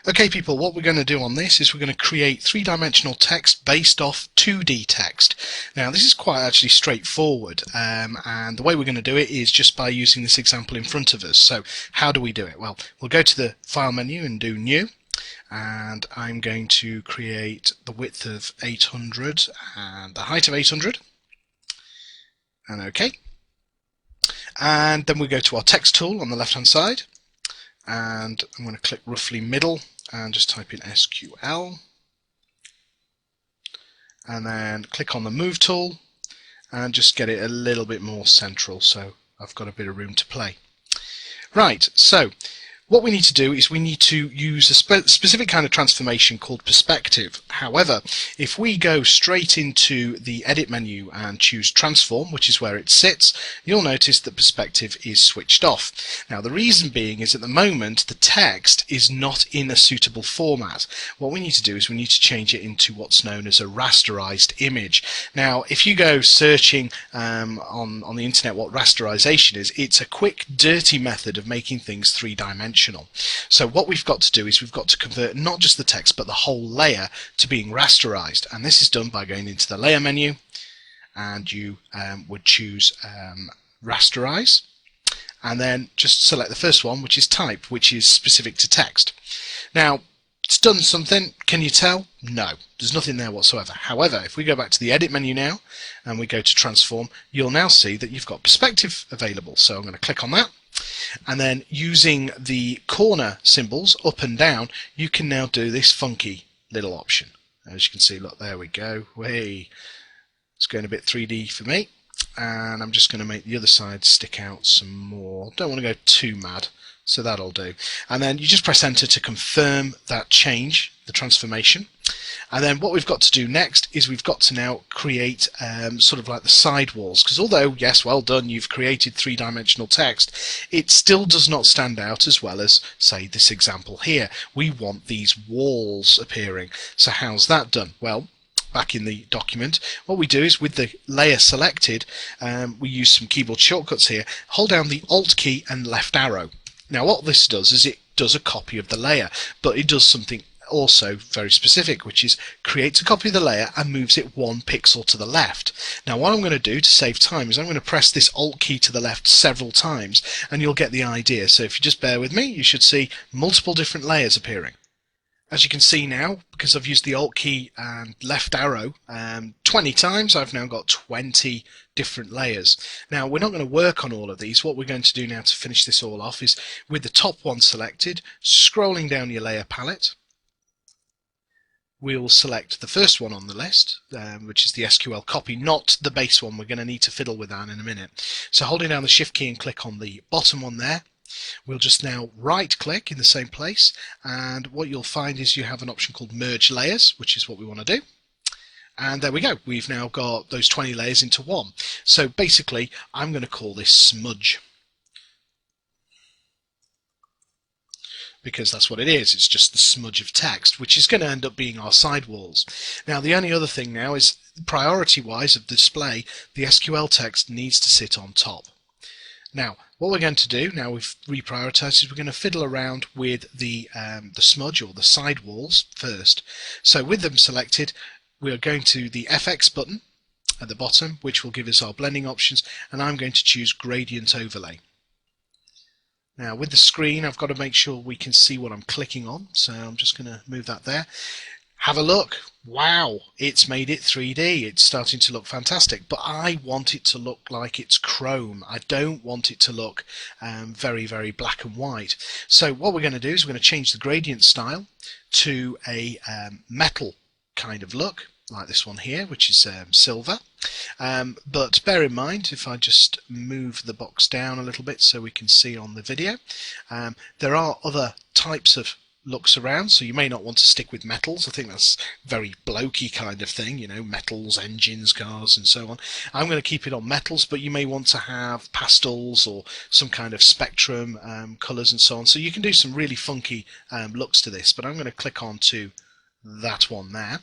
Okay people, what we're going to do on this is we're going to create three-dimensional text based off 2D text. Now this is quite actually straightforward, and the way we're going to do it is just by using this example in front of us. So how do we do it? Well, we'll go to the File menu and do New, and I'm going to create the width of 800 and the height of 800, and OK. And then we go to our text tool on the left hand side, and I'm going to click roughly middle and just type in SQL, and then click on the move tool and just get it a little bit more central so I've got a bit of room to play. Right, so what we need to do is we need to use a specific kind of transformation called perspective. However, if we go straight into the edit menu and choose transform, which is where it sits, you'll notice that perspective is switched off. Now the reason being is at the moment the text is not in a suitable format. What we need to do is we need to change it into what's known as a rasterized image. Now if you go searching on the internet what rasterization is, it's a quick dirty method of making things three-dimensional. So what we've got to do is we've got to convert not just the text but the whole layer to being rasterized, and this is done by going into the layer menu and you would choose rasterize, and then just select the first one, which is type, which is specific to text. Now it's done something. Can you tell? No, there's nothing there whatsoever. However, if we go back to the edit menu now and we go to transform, you'll now see that you've got perspective available. So I'm going to click on that, and then using the corner symbols up and down you can now do this funky little option. As you can see, look, there we go. Hey, it's going a bit 3D for me, and I'm just going to make the other side stick out some more. Don't want to go too mad, so that'll do. And then you just press enter to confirm that change, the transformation. And then what we've got to do next is we've got to now create sort of like the side walls, because although, yes, well done, you've created three-dimensional text, it still does not stand out as well as, say, this example here. We want these walls appearing. So how's that done? Well, back in the document, what we do is with the layer selected, we use some keyboard shortcuts here. Hold down the Alt key and left arrow. Now what this does is it does a copy of the layer, but it does something also very specific, which is creates a copy of the layer and moves it 1 pixel to the left. Now what I'm going to do to save time is I'm going to press this Alt key to the left several times and you'll get the idea. So if you just bear with me, you should see multiple different layers appearing. As you can see now, because I've used the Alt key and left arrow 20 times, I've now got 20 different layers. Now we're not going to work on all of these. What we're going to do now to finish this all off is with the top one selected, scrolling down your layer palette, we'll select the first one on the list, which is the SQL copy, not the base one. We're going to need to fiddle with that in a minute. So holding down the Shift key and click on the bottom one there, we'll just now right click in the same place, and what you'll find is you have an option called merge layers, which is what we want to do. And there we go, we've now got those 20 layers into one. So basically I'm going to call this smudge, because that's what it is. It's just the smudge of text, which is going to end up being our sidewalls. Now the only other thing now is, priority wise of display, the SQL text needs to sit on top. Now what we're going to do, now we've reprioritized, is we're going to fiddle around with the smudge or the sidewalls first. So with them selected, we are going to the FX button at the bottom, which will give us our blending options, and I'm going to choose gradient overlay. Now with the screen I've got to make sure we can see what I'm clicking on, so I'm just going to move that there. Have a look. Wow, it's made it 3D. It's starting to look fantastic, but I want it to look like it's chrome. I don't want it to look very, very black and white. So what we're going to do is we're going to change the gradient style to a metal kind of look, like this one here, which is silver. But bear in mind, if I just move the box down a little bit so we can see on the video, there are other types of looks around, so you may not want to stick with metals. I think that's very blokey kind of thing, you know, metals, engines, cars and so on. I'm going to keep it on metals, but you may want to have pastels or some kind of spectrum colours and so on, so you can do some really funky looks to this. But I'm going to click on to that one there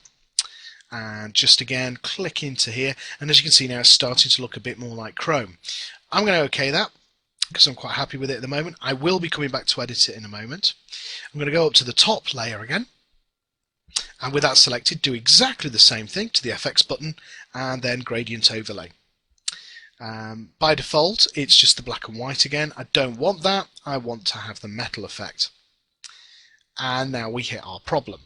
and just again click into here, and as you can see now it's starting to look a bit more like chrome. I'm going to OK that, because I'm quite happy with it at the moment. I will be coming back to edit it in a moment. I'm going to go up to the top layer again, and with that selected, do exactly the same thing to the FX button and then gradient overlay. By default, it's just the black and white again. I don't want that. I want to have the metal effect. And now we hit our problem.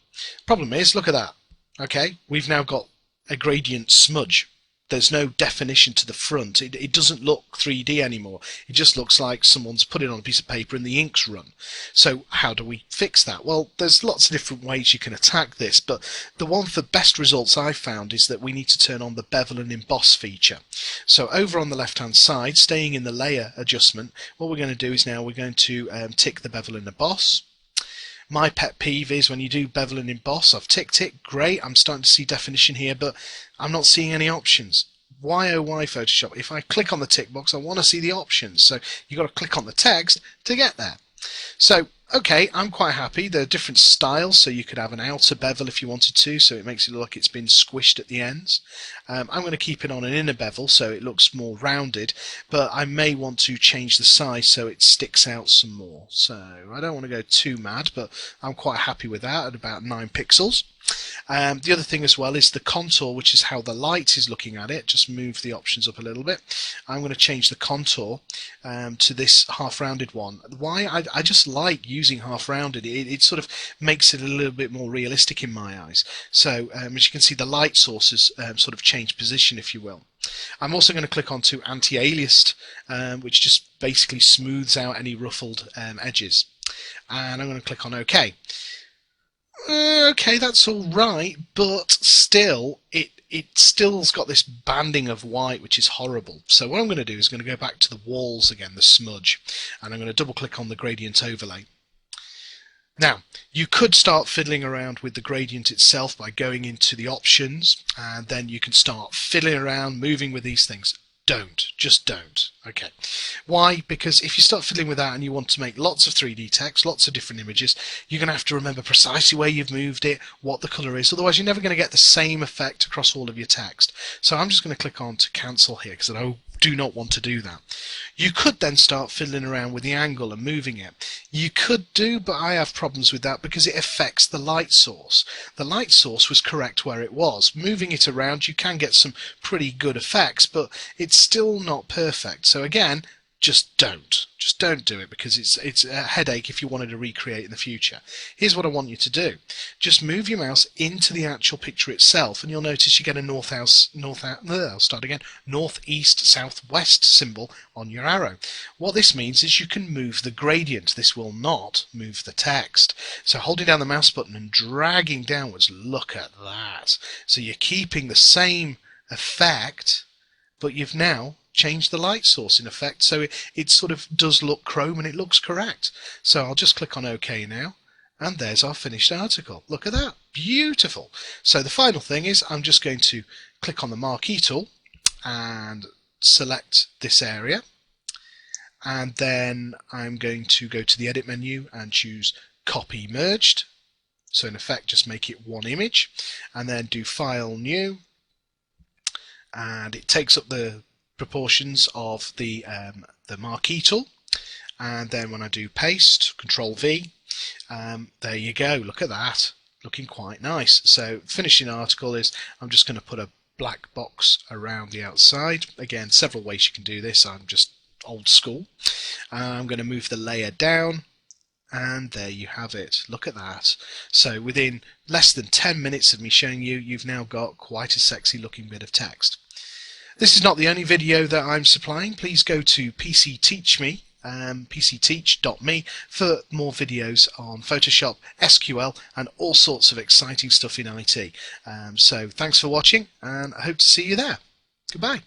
Problem is, look at that. Okay, we've now got a gradient smudge. There's no definition to the front. It doesn't look 3D anymore. It just looks like someone's put it on a piece of paper and the ink's run. So how do we fix that? Well, there's lots of different ways you can attack this, but the one for best results I've found is that we need to turn on the bevel and emboss feature. So over on the left hand side, staying in the layer adjustment, what we're going to do is now we're going to tick the bevel and emboss. My pet peeve is when you do bevel and emboss, I've ticked it, great, I'm starting to see definition here, but I'm not seeing any options. Why oh why Photoshop? If I click on the tick box, I want to see the options, so you've got to click on the text to get there. So, okay, I'm quite happy. There are different styles, so you could have an outer bevel if you wanted to, so it makes it look like it's been squished at the ends. I'm going to keep it on an inner bevel so it looks more rounded, but I may want to change the size so it sticks out some more. So I don't want to go too mad, but I'm quite happy with that at about 9 pixels. The other thing as well is the contour, which is how the light is looking at it. Just move the options up a little bit. I'm going to change the contour to this half-rounded one. Why? I just like using half-rounded. It sort of makes it a little bit more realistic in my eyes. So as you can see, the light sources sort of change position, if you will. I'm also going to click onto anti-aliased, which just basically smooths out any ruffled edges. And I'm going to click on OK. Okay, that's all right, but still, it still's got this banding of white, which is horrible. So what I'm going to do is going to go back to the walls again, the smudge, and I'm going to double click on the gradient overlay. Now, you could start fiddling around with the gradient itself by going into the options, and then you can start fiddling around, moving with these things. Just don't. Okay. Why? Because if you start fiddling with that and you want to make lots of 3D text, lots of different images, you're going to have to remember precisely where you've moved it, what the colour is, otherwise you're never going to get the same effect across all of your text. So I'm just going to click on to cancel here because I do not want to do that. You could then start fiddling around with the angle and moving it. You could do, but I have problems with that because it affects the light source. The light source was correct where it was. Moving it around, you can get some pretty good effects, but it's still not perfect. So again, just don't do it because it's a headache if you wanted to recreate in the future. Here's what I want you to do. Just move your mouse into the actual picture itself and you'll notice you get a northeast, southwest symbol on your arrow. What this means is you can move the gradient. This will not move the text. So holding down the mouse button and dragging downwards, look at that. So you're keeping the same effect, but you've now change the light source in effect, so it sort of does look chrome and it looks correct. So I'll just click on OK now, and there's our finished article. Look at that, beautiful. So the final thing is I'm just going to click on the marquee tool and select this area, and then I'm going to go to the edit menu and choose copy merged, so in effect just make it one image, and then do file new, and it takes up the proportions of the marquee tool, and then when I do paste, Control V, there you go, look at that, looking quite nice. So finishing article is I'm just going to put a black box around the outside. Again, several ways you can do this, I'm just old school. I'm going to move the layer down, and there you have it. Look at that. So within less than 10 minutes of me showing you, you've now got quite a sexy looking bit of text. This is not the only video that I'm supplying. Please go to PC Teach Me, pcteach.me, for more videos on Photoshop, SQL, and all sorts of exciting stuff in IT. So thanks for watching, and I hope to see you there. Goodbye.